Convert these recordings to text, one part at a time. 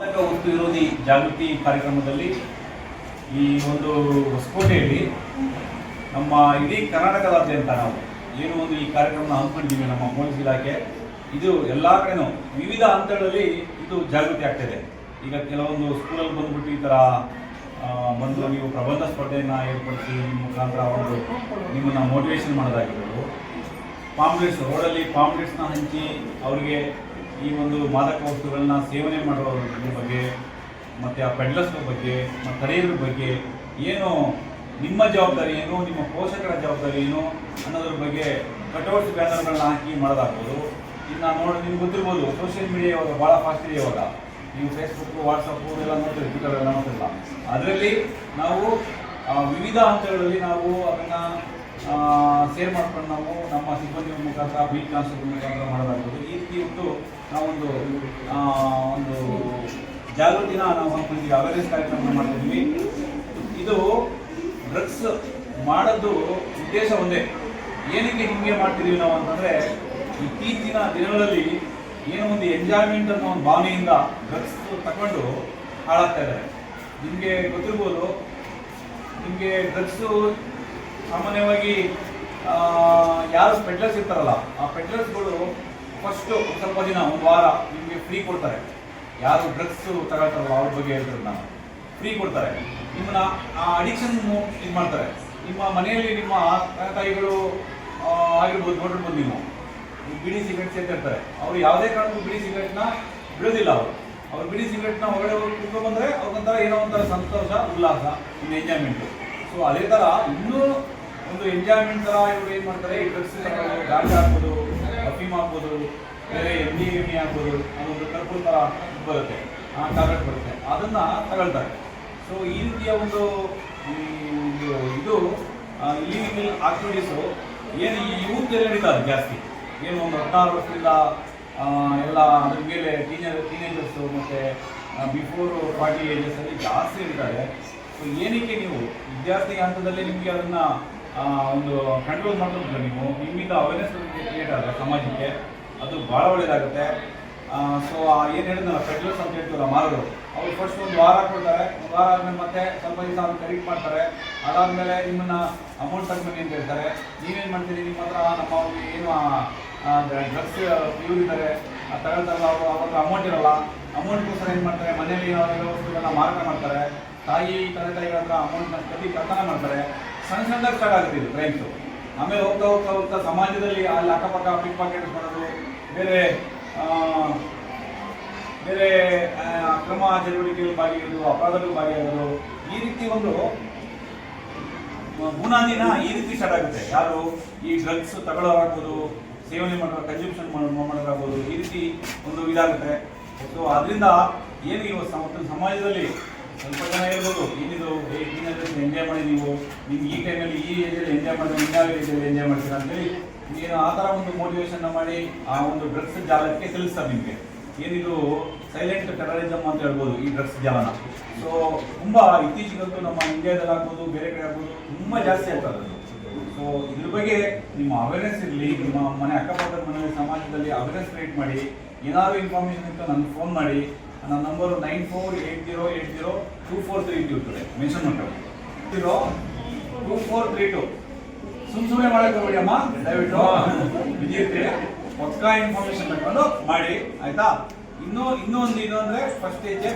ಒತ್ತು ವಿರೋಧಿ ಜಾಗೃತಿ ಕಾರ್ಯಕ್ರಮದಲ್ಲಿ ಈ ಒಂದು ಹೊಸಕೋಟೆಯಲ್ಲಿ ನಮ್ಮ ಇಡೀ ಕರ್ನಾಟಕದಾದ್ಯಂತ ನಾವು ಏನು ಒಂದು ಈ ಕಾರ್ಯಕ್ರಮನ ಹಮ್ಮಿಕೊಂಡಿದ್ದೀವಿ. ನಮ್ಮ ಪೊಲೀಸ್ ಇಲಾಖೆ ಇದು ಎಲ್ಲ ಕಡೆನೂ ವಿವಿಧ ಹಂತಗಳಲ್ಲಿ ಇದು ಜಾಗೃತಿ ಆಗ್ತಿದೆ. ಈಗ ಕೆಲವೊಂದು ಸ್ಕೂಲಲ್ಲಿ ಬಂದ್ಬಿಟ್ಟು ಈ ಥರ ಬಂದು ನೀವು ಪ್ರಬಂಧ ಸ್ಪರ್ಧೆಯನ್ನು ಏರ್ಪಡಿಸಿ ನಿಮ್ಮ ಮುಖಾಂತರ ಒಂದು ನಿಮ್ಮನ್ನು ಮೋಟಿವೇಶನ್ ಮಾಡೋದಾಗಿರ್ಬೋದು. ಪಾಂಪ್ಲೆಟ್ಸ್ ರೋಡಲ್ಲಿ ಪಾಂಪ್ಲೆಟ್ಸ್ನ ಹಂಚಿ ಅವರಿಗೆ ಈ ಒಂದು ಮಾದಕ ವಸ್ತುಗಳನ್ನ ಸೇವನೆ ಮಾಡೋದ್ರ ಬಗ್ಗೆ ಮತ್ತು ಆ ಪೆಡ್ಲರ್ಸ್ ಬಗ್ಗೆ ಮತ್ತು ತಡೆಯೋದ್ರ ಬಗ್ಗೆ ಏನು ನಿಮ್ಮ ಜವಾಬ್ದಾರಿ ಏನು, ನಿಮ್ಮ ಪೋಷಕರ ಜವಾಬ್ದಾರಿ ಏನು ಅನ್ನೋದ್ರ ಬಗ್ಗೆ ಕಟೌಟ್ಸ್ ಬ್ಯಾನರ್ಗಳನ್ನ ಹಾಕಿ ಮಾಡೋದಾಗ್ಬೋದು. ಇನ್ನು ನಿಮ್ಗೆ ಗೊತ್ತಿರ್ಬೋದು, ಸೋಷಿಯಲ್ ಮೀಡಿಯಾ ಇವಾಗ ಭಾಳ ಫಾಸ್ಟ್ ಇದೆ. ಇವಾಗ ನೀವು ಫೇಸ್ಬುಕ್ಕು, ವಾಟ್ಸಪ್ಪು ಎಲ್ಲ ನೋಡ್ತೀವಿ, ಟ್ವಿಟರ್ ಎಲ್ಲ ನೋಡ್ತಿಲ್ಲ. ಅದರಲ್ಲಿ ನಾವು ವಿವಿಧ ಹಂತಗಳಲ್ಲಿ ನಾವು ಅದನ್ನು ಶೇರ್ ಮಾಡ್ಕೊಂಡು ನಾವು ನಮ್ಮ ಸಿಬ್ಬಂದಿ ಮುಖಾಂತರ ಬೀಟ್ ಕಾನ್ಸ್ಟೇಬಲ್ ಮುಖಾಂತರ ಮಾಡೋದಾಗ್ಬೋದು. ಈ ರೀತಿ ಒಂದು ನಾವೊಂದು ಒಂದು ಜಾಗೃತಿನ ನಾವು ಹಮ್ಮಿಕೊಂಡಿದ್ದೀವಿ, ಅವೇರ್ನೆಸ್ ಕಾರ್ಯಕ್ರಮ ಮಾಡ್ತಿದ್ವಿ. ಇದು ಡ್ರಗ್ಸ್ ಮಾಡೋದು ಉದ್ದೇಶ ಒಂದೇ. ಏನಕ್ಕೆ ಹಿಂಗೆ ಮಾಡ್ತಿದ್ದೀವಿ ನಾವು ಅಂತಂದರೆ, ಇತ್ತೀಚಿನ ದಿನಗಳಲ್ಲಿ ಏನೋ ಒಂದು ಎಂಜಾಯ್ಮೆಂಟ್ ಅನ್ನೋ ಒಂದು ಭಾವನೆಯಿಂದ ಡ್ರಗ್ಸ್ ತಗೊಂಡು ಹಾಳಾಗ್ತಾ ಇದ್ದಾರೆ. ನಿಮಗೆ ಗೊತ್ತಿರ್ಬೋದು, ನಿಮಗೆ ಡ್ರಗ್ಸು ಸಾಮಾನ್ಯವಾಗಿ ಯಾರು ಪೆಡ್ಲರ್ಸ್ ಇರ್ತಾರಲ್ಲ, ಆ ಪೆಡ್ಲರ್ಸ್ಗಳು ಫಸ್ಟು ಸ್ವಲ್ಪ ದಿನ, ಒಂದು ವಾರ ನಿಮಗೆ ಫ್ರೀ ಕೊಡ್ತಾರೆ. ಯಾರು ಡ್ರಗ್ಸು ತಗೊಳ್ತಾರಲ್ಲ ಅವ್ರ ಬಗ್ಗೆ ಹೇಳ್ತಾರೆ, ನಾನು ಫ್ರೀ ಕೊಡ್ತಾರೆ. ನಿಮ್ಮನ್ನ ಆ ಅಡಿಕ್ಷನ್ ಇದು ಮಾಡ್ತಾರೆ. ನಿಮ್ಮ ಮನೆಯಲ್ಲಿ ನಿಮ್ಮ ತಾಯಿಗಳು ಆಗಿರ್ಬೋದು, ನೋಡಿರ್ಬೋದು, ನೀವು ಬಿಡಿ ಸಿಗರೇಟ್ ಸೇರ್ತಿರ್ತಾರೆ. ಅವರು ಯಾವುದೇ ಕಾರಣಕ್ಕೂ ಬಿಡಿ ಸಿಗರೇಟ್ನ ಬಿಡೋದಿಲ್ಲ. ಅವ್ರು ಬಿಡಿ ಸಿಗರೇಟ್ನ ಹೊರಗಡೆ ಹೋಗಿ ಕುತ್ಕೊಂಡು ಬಂದರೆ ಅವ್ರಿಗೊಂಥರ ಏನೋ ಒಂಥರ ಸಂತೋಷ, ಉಲ್ಲಾಸ, ಒಂದು ಎಂಜಾಯ್ಮೆಂಟು. ಸೊ ಅದೇ ಥರ ಇನ್ನೂ ಒಂದು ಎಂಜಾಯ್ಮೆಂಟ್ ಥರ ಇವರು ಏನು ಮಾಡ್ತಾರೆ, ಈ ಡ್ರಗ್ಸ್ ಗಾಂಜಾ ಹಾಕ್ಬೋದು, ಅಫೀಮ್ ಹಾಕ್ಬೋದು, ಬೇರೆ MDMA ಹಾಕ್ಬೋದು, ಅದೊಂದು ಕರ್ಪೂರ್ ಥರ ಬರುತ್ತೆ, ಆ ಟ್ಯಾಬ್ಲೆಟ್ ಬರುತ್ತೆ, ಅದನ್ನು ತಗೊಳ್ತಾರೆ. ಸೊ ಈ ರೀತಿಯ ಒಂದು ಇದು ಇಲ್ಲಿಗಲ್ ಆಕ್ಟಿವಿಟೀಸು ಏನು ಈ ಯೂತ್ ಎಲ್ಲ ನಡೀತಾರೆ ಜಾಸ್ತಿ. ಏನು ಒಂದು 16 ವರ್ಷದಿಂದ ಎಲ್ಲ ಅದ್ರ ಮೇಲೆ ಟೀನೇಜರ್ಸು ಮತ್ತು ಬಿಫೋರ್ 40 ಏಜಸಲ್ಲಿ ಜಾಸ್ತಿ ಇರ್ತಾರೆ. ಸೊ ಏನಕ್ಕೆ ನೀವು ವಿದ್ಯಾರ್ಥಿ ಹಂತದಲ್ಲಿ ನಿಮಗೆ ಅದನ್ನು ಒಂದು ಕಂಟ್ರೋಲ್ ಮಾಡ್ಕೊಂಡು ನೀವು ನಿಮ್ಮಿಂದ ಅವೇರ್ನೆಸ್ ಕ್ರಿಯೇಟ್ ಆದರೆ ಸಮಾಜಕ್ಕೆ ಅದು ಭಾಳ ಒಳ್ಳೆಯದಾಗುತ್ತೆ. ಸೊ ಏನು ಹೇಳಿದ್ನಲ್ಲ, ಪೆಡ್ಲರ್ಸ್ ಅಂತ ಹೇಳ್ತೀವಲ್ಲ, ಮಾರೋರು, ಅವ್ರು ಫಸ್ಟ್ ಒಂದು ವಾರ ಕೊಡ್ತಾರೆ. ಒಂದು ವಾರ ಆದಮೇಲೆ ಮತ್ತೆ ಸ್ವಲ್ಪ ದಿವಸ ಅವ್ರು ಕರೆಕ್ಟ್ ಮಾಡ್ತಾರೆ. ಅದಾದಮೇಲೆ ನಿಮ್ಮನ್ನು ಅಮೌಂಟ್ ತಗೊಂಡು ಅಂತ ಹೇಳ್ತಾರೆ. ನೀವೇನು ಮಾಡ್ತೀರಿ, ನಿಮ್ಮ ಹತ್ರ ನಮ್ಮ ಅವ್ರಿಗೆ ಏನು ಡ್ರಗ್ಸ್ ಇವ್ರು ಇದ್ದಾರೆ ತಗೊಳ್ತಾರಲ್ಲ, ಅವ್ರ ಅಮೌಂಟ್ ಇರೋಲ್ಲ. ಅಮೌಂಟ್ಗೋಸ್ಕರ ಏನು ಮಾಡ್ತಾರೆ, ಮನೇಲಿ ಯಾವುದೆಲ್ಲ ವಸ್ತುಗಳನ್ನ ಮಾರಾಟ ಮಾಡ್ತಾರೆ. ತಂದೆ ತಾಯಿಗಳ ಹತ್ರ ಅಮೌಂಟ್ನ ಕರ್ತನ ಮಾಡ್ತಾರೆ. ಸಣ್ಣ ಸಣ್ಣದಾಗಿ ಸ್ಟಾರ್ಟ್ ಆಗುತ್ತೆ ಇದು ಕ್ರೈಮ್ಸು. ಆಮೇಲೆ ಹೋಗ್ತಾ ಹೋಗ್ತಾ ಹೋಗ್ತಾ ಸಮಾಜದಲ್ಲಿ ಅಲ್ಲಿ ಅಕ್ಕಪಕ್ಕ ಪಿಕ್ ಪಾಕೆಟ್ ಮಾಡೋದು, ಬೇರೆ ಬೇರೆ ಅಕ್ರಮ ಚಟುವಟಿಕೆಗಳು ಭಾಗಿಯಾಗೋದು, ಅಪರಾಧಗಳು ಭಾಗಿಯಾಗೋದು, ಈ ರೀತಿ ಒಂದು ಬುನಾದಿನ ಈ ರೀತಿ ಸ್ಟಾರ್ಟ್ ಆಗುತ್ತೆ. ಯಾರು ಈ ಡ್ರಗ್ಸ್ ತಗೊಳ್ಳೋರಾಗ್ಬೋದು, ಸೇವನೆ ಮಾಡೋರು, ಕನ್ಸಂಪ್ಷನ್ ಮಾಡೋರಾಗ್ಬೋದು, ಈ ರೀತಿ ಒಂದು ಇದಾಗುತ್ತೆ. ಸೊ ಅದರಿಂದ ಏನು ಇವು ಸಮಾಜದಲ್ಲಿ ಸ್ವಲ್ಪ ಜನ ಇರ್ಬೋದು, ಏನಿದು ಎಂಜಾಯ್ ಮಾಡಿ, ನೀವು ನಿಮ್ಗೆ ಈ ಟೈಮಲ್ಲಿ ಈ ಏಜಲ್ಲಿ ಎಂಜಾಯ್ ಮಾಡಿದ್ರೆ ಇನ್ಯಾವ ಏಜಲ್ಲಿ ಎಂಜಾಯ್ ಮಾಡ್ತೀರಾ ಅಂತೇಳಿ ನೀನು ಆ ಥರ ಒಂದು ಮೋಟಿವೇಶನ್ನ ಮಾಡಿ ಆ ಒಂದು ಡ್ರಗ್ಸ್ ಜಾಲಕ್ಕೆ ತಿಳಿಸ್ತಾರೆ ನಿಮಗೆ. ಏನಿದು ಸೈಲೆಂಟ್ ಟೆರರಿಸಮ್ ಅಂತ ಹೇಳ್ಬೋದು ಈ ಡ್ರಗ್ಸ್ ಜಾಲನ. ಸೊ ತುಂಬ ಇತ್ತೀಚೆಗಂತೂ ನಮ್ಮ ಇಂಡಿಯಾದಲ್ಲಿ ಆಗ್ಬೋದು, ಬೇರೆ ಕಡೆ ಆಗ್ಬೋದು, ತುಂಬ ಜಾಸ್ತಿ ಆಗ್ತದೆ. ಸೊ ಇದ್ರ ಬಗ್ಗೆ ನಿಮ್ಮ ಅವೇರ್ನೆಸ್ ಇರಲಿ, ನಿಮ್ಮ ಮನೆ ಅಕ್ಕಪಕ್ಕದ ಮನೆಯಲ್ಲಿ ಸಮಾಜದಲ್ಲಿ ಅವೇರ್ನೆಸ್ ಕ್ರಿಯೇಟ್ ಮಾಡಿ. ಏನಾದರೂ ಇನ್ಫಾರ್ಮೇಷನ್ ಇತ್ತು ನನಗೆ ಫೋನ್ ಮಾಡಿ. ನನ್ನ ನಂಬರು 9480802432 ಇರ್ತದೆ, ಮೆನ್ಷನ್ ಮಾಡ್ಕೊಳ್ಳಿ. 2432. ಸುಮ್ಮನೆ ಮಾಡಕ್ಕೆ ಹೋಗ್ಬೇಡಿ ಅಮ್ಮ, ದಯವಿಟ್ಟು ವಿದ್ಯಾರ್ಥಿ ಪಕ್ಕಾ ಇನ್ಫಾರ್ಮೇಶನ್ ತಗೊಂಡು ಮಾಡಿ, ಆಯ್ತಾ? ಇನ್ನೊಂದು ಇದು ಅಂದರೆ ಫಸ್ಟ್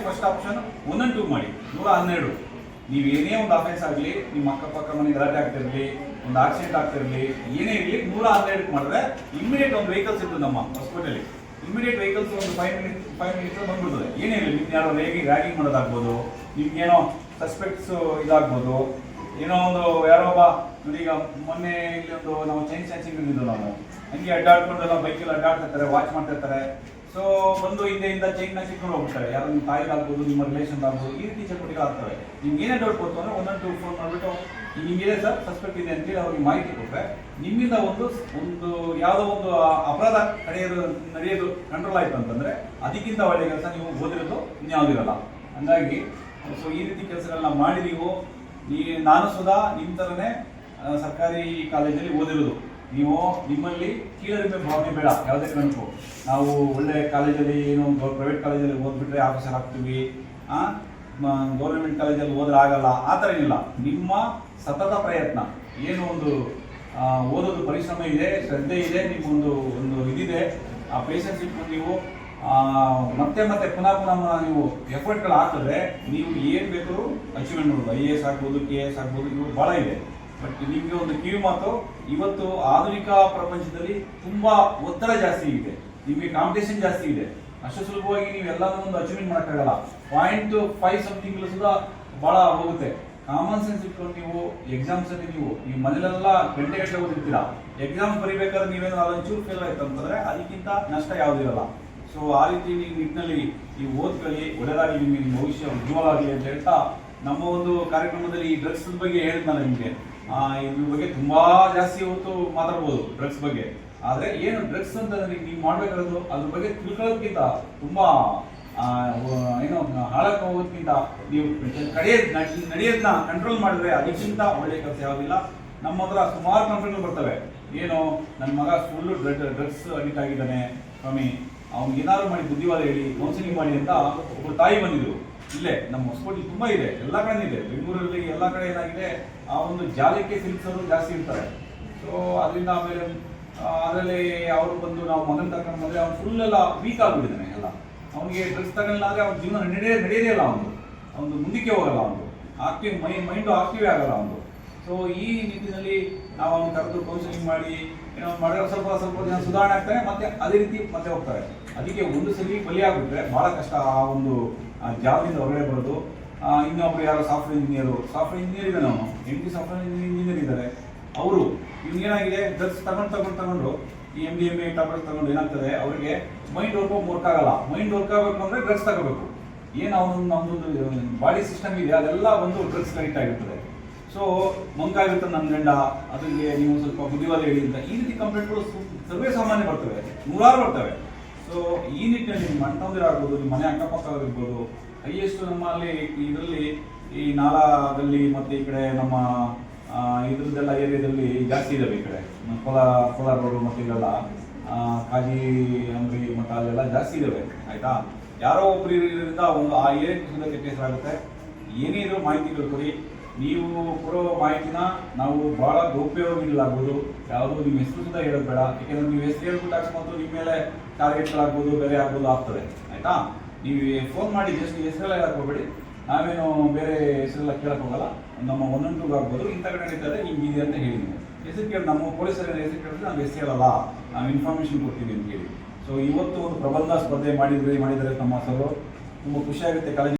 ಆಪ್ಷನ್ 1 and 2 ಮಾಡಿ. 112. ನೀವು ಏನೇ ಒಂದು ಅಫೆನ್ಸ್ ಆಗಲಿ, ನಿಮ್ಮ ಅಕ್ಕಪಕ್ಕ ಮನೆ ಗಲಾಟೆ ಆಗ್ತಿರಲಿ, ಒಂದು ಆಕ್ಸಿಡೆಂಟ್ ಆಗ್ತಿರಲಿ, ಏನೇ ಇರಲಿ 112 ಮಾಡಿದ್ರೆ ಇಮಿಡಿಯೇಟ್ ಒಂದು ವೆಹಿಕಲ್ಸ್ ಇರ್ತದೆ ನಮ್ಮ ಹಾಸ್ಪಿಟಲ್ಲಿ. ಇಮಿಡಿಯೇಟ್ ವೆಹಿಕಲ್ಸ್ ಒಂದು 5 ಮಿನಿಟ್ಸ್ ಬಂದ್ಬಿಡ್ತದೆ. ಏನೇ ಇರಲಿ, ನಿಮ್ಗೆ ಯಾರೋ ರ್ಯಾಗಿಂಗ್ ಮಾಡೋದಾಗ್ಬೋದು, ನಿಮ್ಗೇನೋ ಸಸ್ಪೆಕ್ಟ್ಸು ಇದಾಗ್ಬೋದು, ಏನೋ ಒಂದು ಯಾರೋ ಒಬ್ಬ ಈಗ ಮೊನ್ನೆ ಇಲ್ಲಿ ಒಂದು ನಾವು ಚೈನ್ ಸ್ನ್ಯಾಚಿಂಗ್ ಇದ್ದಿದ್ದು, ನಾವು ಹಂಗೆ ಅಡ್ಡಾಡ್ಕೊಂಡೆಲ್ಲ ಬೈಕಲ್ಲಿ ಅಡ್ಡಾಡ್ತಿರ್ತಾರೆ, ವಾಚ್ ಮಾಡ್ತಿರ್ತಾರೆ. ಸೊ ಬಂದು ಹಿಂದೆಯಿಂದ ಚೈನ್ನ ಕಿತ್ಕೊಂಡು ಹೋಗ್ಬಿಡ್ತಾರೆ. ಯಾರೋ ನಿಮ್ಮ ತಾಯಿಗಾಗ್ಬೋದು, ನಿಮ್ಮ ರಿಲೇಷನ್ ಆಗ್ಬೋದು, ಈ ರೀತಿ ಚಟುವಟಿಕೆ ಆಗ್ತವೆ. ನಿಮ್ಗೆ ಏನೇ ಡೌಟ್ ಕೊಡ್ತು ಅಂದರೆ 1 and 2 ಫೋನ್ ಮಾಡಿಬಿಟ್ಟು ಹಿಂಗಿದೆ ಸರ್, ಸಸ್ಪೆಕ್ಟ್ ಇದೆ ಅಂತೇಳಿ ಅವ್ರಿಗೆ ಮಾಹಿತಿ ಕೊಟ್ಟರೆ ನಿಮ್ಮಿಂದ ಒಂದು ಯಾವುದೋ ಒಂದು ಅಪರಾಧ ನಡೆಯೋದು ಕಂಟ್ರೋಲ್ ಆಯಿತು ಅಂತಂದರೆ ಅದಕ್ಕಿಂತ ಒಳ್ಳೆಯ ಕೆಲಸ ನೀವು ಓದಿರೋದು ಇನ್ಯಾವುದಿರಲ್ಲ. ಹಂಗಾಗಿ ಸೊ ಈ ರೀತಿ ಕೆಲಸಗಳನ್ನ ಮಾಡಿ ನಾನು ಸುಧಾ ನಿಮ್ಮ ಥರನೇ ಸರ್ಕಾರಿ ಕಾಲೇಜಲ್ಲಿ ಓದಿರೋದು. ನೀವು ನಿಮ್ಮಲ್ಲಿ ಕೀಳರಿಮೆ ಭಾವನೆ ಬೇಡ. ಯಾವುದೇ ಕಾರಣಕ್ಕೂ ನಾವು ಒಳ್ಳೆ ಕಾಲೇಜಲ್ಲಿ ಏನು ಪ್ರೈವೇಟ್ ಕಾಲೇಜಲ್ಲಿ ಓದ್ಬಿಟ್ರೆ ಆಫೀಸರ್ ಆಗ್ತೀವಿ, ಗೌರ್ಮೆಂಟ್ ಕಾಲೇಜಲ್ಲಿ ಹೋದ್ರೆ ಆಗಲ್ಲ, ಆ ಥರ ಏನಿಲ್ಲ. ನಿಮ್ಮ ಸತತ ಪ್ರಯತ್ನ ಏನು ಒಂದು ಓದೋದು ಪರಿಶ್ರಮ ಇದೆ, ಶ್ರದ್ಧೆ ಇದೆ, ನಿಮ್ಮೊಂದು ಇದಿದೆ, ಆ ಪೇಷನ್ಸ್ ಇಟ್ಕೊಂಡು ನೀವು ಮತ್ತೆ ಮತ್ತೆ ಪುನಃ ನೀವು ಎಫರ್ಟ್ಗಳು ಹಾಕಿದ್ರೆ ನೀವು ಏನು ಬೇಕಾದ್ರೂ ಅಚೀವ್ಮೆಂಟ್ ಮಾಡ್ಬೋದು. IAS ಆಗ್ಬೋದು, KS ಆಗ್ಬೋದು, ಇವು ಭಾಳ ಇದೆ. ಬಟ್ ನಿಮಗೆ ಒಂದು ಕಿವಿ ಮಾತು, ಇವತ್ತು ಆಧುನಿಕ ಪ್ರಪಂಚದಲ್ಲಿ ತುಂಬ ಒತ್ತಡ ಜಾಸ್ತಿ ಇದೆ, ನಿಮಗೆ ಕಾಂಪಿಟೇಷನ್ ಜಾಸ್ತಿ ಇದೆ. ಅಷ್ಟು ಸುಲಭವಾಗಿ ನೀವು ಎಲ್ಲಾನು ಒಂದು ಅಚೀವ್ಮೆಂಟ್ ಮಾಡೋಕ್ಕಾಗಲ್ಲ. 0.5 ಸಮಥಿಂಗ್ ಸಹ ಭಾಳ ಹೋಗುತ್ತೆ. ಕಾಮನ್ ಸೆನ್ಸ್ ಇಟ್ಕೊಂಡು ನೀವು ಎಕ್ಸಾಮ್ಸ್ ಅಲ್ಲಿ ನೀವು ಮನೇಲೆಲ್ಲ ಗಂಟೆ ಓದಿರ್ತೀರಾ, ಎಕ್ಸಾಮ್ ಬರೀಬೇಕಾದ್ರೆ ನೀವೇನು ಒಂಚೂರು ಫೇಲ್ ಆಯ್ತು ಅಂತಂದ್ರೆ ಅದಕ್ಕಿಂತ ನಷ್ಟ ಯಾವುದಿರಲ್ಲ. ಸೊ ಆ ರೀತಿ ನೀವು ನಿಟ್ಟಿನಲ್ಲಿ ನೀವು ಓದ್ಕೊಳ್ಳಿ, ಒಳ್ಳೆದಾಗಲಿ, ನಿಮ್ಮ ಭವಿಷ್ಯ ಉಜ್ವಲ ಆಗಲಿ ಅಂತ ಹೇಳ್ತಾ, ನಮ್ಮ ಒಂದು ಕಾರ್ಯಕ್ರಮದಲ್ಲಿ ಈ ಡ್ರಗ್ಸ್ ಬಗ್ಗೆ ಹೇಳಿದ್ನಲ್ಲ ನಿಮಗೆ, ಇದ್ರ ಬಗ್ಗೆ ತುಂಬಾ ಜಾಸ್ತಿ ಹೊತ್ತು ಮಾತಾಡ್ಬೋದು ಡ್ರಗ್ಸ್ ಬಗ್ಗೆ. ಆದರೆ ಏನು ಡ್ರಗ್ಸ್ ಅಂತಂದ್ರೆ ನೀವು ಮಾಡಬೇಕಾದ್ರು ಅದ್ರ ಬಗ್ಗೆ ತಿಳ್ಕೊಳ್ಳೋದಕ್ಕಿಂತ ತುಂಬಾ ಏನೋ ಹಾಳಕ್ಕೆ ಹೋಗೋದಕ್ಕಿಂತ ನೀವು ನಡೆಯೋದನ್ನ ಕಂಟ್ರೋಲ್ ಮಾಡಿದ್ರೆ ಅದಕ್ಕಿಂತ ಒಳ್ಳೆ ಕೆಲಸ ಯಾವುದಿಲ್ಲ. ನಮ್ಮ ಹತ್ರ ಸುಮಾರು ಕಂಪ್ಲೇಂಟ್ಗಳು ಬರ್ತವೆ, ಏನು ನನ್ನ ಮಗ ಫುಲ್ಲು ಡ್ರಗ್ಸ್ ಅಡಿಕ್ಟ್ ಆಗಿದ್ದಾನೆ ಸ್ವಾಮಿ, ಅವ್ನಿಗೆ ಏನಾದ್ರು ಮಾಡಿ ಬುದ್ಧಿವಾದ ಹೇಳಿ ಕೌನ್ಸಿಲಿಂಗ್ ಮಾಡಿ ಅಂತ ಒಬ್ಬರು ತಾಯಿ ಬಂದಿದ್ರು. ಇಲ್ಲೇ ನಮ್ಮ ಹೊಸಕೋಟೆ ತುಂಬ ಇದೆ, ಎಲ್ಲ ಕಡೆ ಇದೆ, ಬೆಂಗಳೂರಲ್ಲಿ ಎಲ್ಲ ಕಡೆ ಏನಾಗಿದೆ, ಆ ಒಂದು ಜಾಲಕ್ಕೆ ಸಿಲುಕಿಸೋರು ಜಾಸ್ತಿ ಇರ್ತಾರೆ. ಸೊ ಅದರಿಂದ ಆಮೇಲೆ ಅದರಲ್ಲಿ ಅವರು ಬಂದು ನಾವು ಮಗನ ತಗೊಂಡು ಬಂದರೆ ಅವ್ನು ಫುಲ್ ಎಲ್ಲ ವೀಕ್ ಆಗಿಬಿಟ್ಟಿದ್ದಾನೆ. ಎಲ್ಲ ಅವನಿಗೆ ಡ್ರಗ್ಸ್ ತಗೊಳ್ಳಾದ್ರೆ ಅವ್ನ ಜೀವನ ನಡೆಯೋದೇ ಇಲ್ಲ, ಅವನು ಮುಂದಕ್ಕೆ ಹೋಗಲ್ಲ, ಅವನು ಮೈಂಡು ಆಕ್ಟಿವ್ ಆಗಲ್ಲ ಅವನು. ಸೊ ಈ ನಿಟ್ಟಿನಲ್ಲಿ ನಾವು ಅವ್ನು ಕರೆದು ಕೌನ್ಸಿಲಿಂಗ್ ಮಾಡಿ ಏನೋ ಮಾಡಿದ್ರೆ ಸ್ವಲ್ಪ ಜನ ಸುಧಾರಣೆ ಆಗ್ತಾರೆ, ಮತ್ತೆ ಅದೇ ರೀತಿ ಮತ್ತೆ ಹೋಗ್ತಾರೆ. ಅದಕ್ಕೆ ಒಂದು ಸಲ ಬಲಿಯಾಗ್ಬಿಟ್ರೆ ಭಾಳ ಕಷ್ಟ ಆ ಒಂದು ಜಾಬ್ನಿಂದ ಹೊರಗಡೆ ಬರೋದು. ಇನ್ನೊಬ್ರು ಯಾರೋ ಸಾಫ್ಟ್ವೇರ್ ಇಂಜಿನಿಯರ್ ಇದ್ದಾನೆ, ಅವನು MD ಸಾಫ್ಟ್ವೇರ್ ಇಂಜಿನಿಯರ್ ಇದ್ದಾರೆ. ಅವರು ಏನಾಗಿದೆ, ಡ್ರಗ್ಸ್ ತಗೊಂಡು ಈ MD MA ಟ್ಯಾಬ್ಲೆಟ್ಸ್ ತಗೊಂಡು ಏನಾಗ್ತದೆ, ಅವರಿಗೆ ಮೈಂಡ್ ವರ್ಕ್ ಆಗಲ್ಲ. ಮೈಂಡ್ ವರ್ಕ್ ಆಗಬೇಕು ಅಂದರೆ ಡ್ರಗ್ಸ್ ತಗೋಬೇಕು. ಏನು ನಮ್ಮದೊಂದು ಬಾಡಿ ಸಿಸ್ಟಮ್ ಇದೆ, ಅದೆಲ್ಲ ಒಂದು ಡ್ರಗ್ಸ್ ಕನೆಕ್ಟ್ ಆಗಿರ್ತದೆ. ಸೊ ಮಂಕಾಗಿರ್ತಾರೆ ನನ್ನ ಗಂಡ, ಅದಕ್ಕೆ ನೀವು ಸ್ವಲ್ಪ ಬುದ್ಧಿವಾದ ಹೇಳಿ ಅಂತ ಈ ರೀತಿ ಕಂಪ್ಲೇಂಟ್ಗಳು ಸರ್ವೇ ಸಾಮಾನ್ಯ ಬರ್ತವೆ, ನೂರಾರು ಬರ್ತವೆ. ಸೊ ಈ ನಿಟ್ಟಿನಲ್ಲಿ ನಿಮ್ಮ ಅಣ್ತಂದಿರಾಗ್ಬೋದು, ನಿಮ್ಮ ಮನೆ ಅಕ್ಕಪಕ್ಕ ಇರ್ಬೋದು, ಹೈಯೆಸ್ಟ್ ನಮ್ಮಲ್ಲಿ ಇದರಲ್ಲಿ ಈ ನಾಲಾದಲ್ಲಿ ಮತ್ತು ಈ ಕಡೆ ನಮ್ಮ ಇದ್ರದ್ದೆಲ್ಲ ಏರಿಯಾದಲ್ಲಿ ಜಾಸ್ತಿ ಇದ್ದಾವೆ. ಈ ಕಡೆ ಕೋಲಾರ ರೋಡು ಮತ್ತು ಇಲ್ಲೆಲ್ಲ ಕಾಜಿ ಅಂಗಡಿ ಮತ್ತು ಅಲ್ಲೆಲ್ಲ ಜಾಸ್ತಿ ಇದ್ದಾವೆ. ಆಯಿತಾ, ಯಾರೋ ಒಬ್ಬರು ಇರೋದ್ರಿಂದ ಒಂದು ಆ ಏರಿಯಾಕ್ಕೆ ಸುಂದರ ಕೆಟ್ಟ ಹೆಸರಾಗುತ್ತೆ. ಏನೇ ಇರೋ ಮಾಹಿತಿಗಳು ಕೊಡಿ. ನೀವು ಕೊಡೋ ಮಾಹಿತಿನ ನಾವು ಭಾಳ ಗೌಪ್ಯವಾಗಿಡಲಾಗ್ಬೋದು. ಯಾವುದೋ ನಿಮ್ಮ ಹೆಸರು ಸುತ್ತ ಹೇಳೋದು ಬೇಡ, ಯಾಕೆಂದರೆ ನೀವು ಹೆಸರು ಹೇಳ್ಬಿಟ್ಟು ಅಕಸ್ಮಾತ್ ನಿಮ್ಮ ಮೇಲೆ ಟಾರ್ಗೆಟ್ಗಳಾಗ್ಬೋದು, ಬೇರೆ ಆಗ್ಬೋದು, ಆಗ್ತದೆ. ಆಯಿತಾ, ನೀವು ಫೋನ್ ಮಾಡಿ ಜಸ್ಟ್ ಹೆಸರೆಲ್ಲ ಹೇಳಕ್ಕೆ ಹೋಗಬೇಡಿ. ನಾವೇನು ಬೇರೆ ಹೆಸರೆಲ್ಲ ಕೇಳಕ್ಕೆ ಹೋಗಲ್ಲ. ನಮ್ಮ 112 ಆಗ್ಬೋದು, ಇಂಥ ಕಡೆ ನಡೀತಾರೆ ಹಿಂಗಿದೆ ಅಂತ ಹೇಳಿದ್ವಿ. ಹೆಸರು ಕೇಳಿ ನಮ್ಮ ಪೊಲೀಸರ ಹೆಸರು ಕೇಳಿದ್ರೆ ನಾವು ಹೆಸರು ಹೇಳಲ್ಲ, ನಾವು ಇನ್ಫಾರ್ಮೇಷನ್ ಕೊಡ್ತೀವಿ ಅಂತ ಹೇಳಿ. ಸೊ ಇವತ್ತು ಒಂದು ಪ್ರಬಂಧ ಸ್ಪರ್ಧೆ ಮಾಡಿದ್ದಾರೆ ನಮ್ಮ ಸರ್, ತುಂಬ ಖುಷಿಯಾಗುತ್ತೆ. ಕಾಲೇಜ್